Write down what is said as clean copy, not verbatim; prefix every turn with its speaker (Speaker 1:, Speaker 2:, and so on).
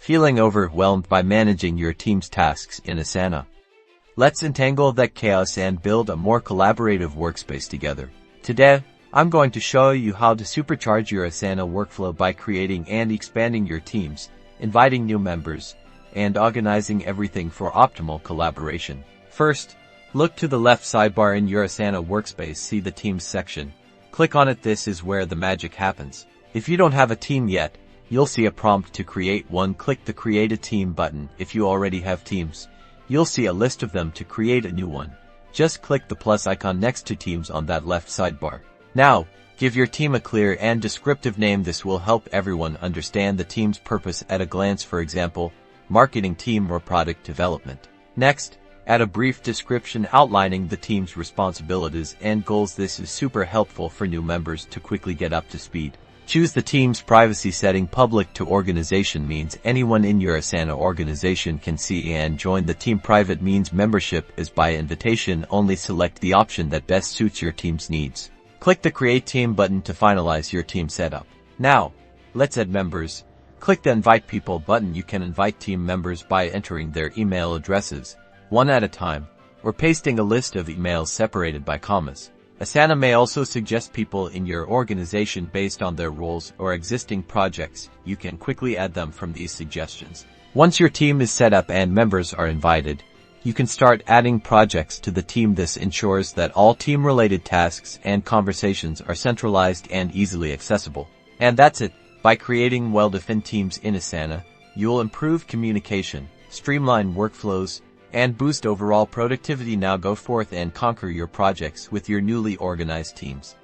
Speaker 1: Feeling overwhelmed by managing your team's tasks in Asana? Let's untangle that chaos and build a more collaborative workspace together. Today, I'm going to show you how to supercharge your Asana workflow by creating and expanding your teams, inviting new members, and organizing everything for optimal collaboration. First, look to the left sidebar in your Asana workspace. See the Teams section. Click on it. This is where the magic happens. If you don't have a team yet, you'll see a prompt to create one. Click the Create a Team button. If you already have teams, you'll see a list of them. To create a new one, just click the plus icon next to Teams on that left sidebar. Now, give your team a clear and descriptive name. This will help everyone understand the team's purpose at a glance. For example, marketing team or product development. Next, add a brief description outlining the team's responsibilities and goals. This is super helpful for new members to quickly get up to speed. Choose the team's privacy setting. Public to organization means anyone in your Asana organization can see and join the team. Private means membership is by invitation only. Select the option that best suits your team's needs. Click the Create Team button to finalize your team setup. Now, let's add members. Click the Invite People button. You can invite team members by entering their email addresses, one at a time, or pasting a list of emails separated by commas. Asana may also suggest people in your organization based on their roles or existing projects. You can quickly add them from these suggestions. Once your team is set up and members are invited, you can start adding projects to the team. This ensures that all team-related tasks and conversations are centralized and easily accessible. And that's it. By creating well-defined teams in Asana, you'll improve communication, streamline workflows, and boost overall productivity. Now go forth and conquer your projects with your newly organized teams.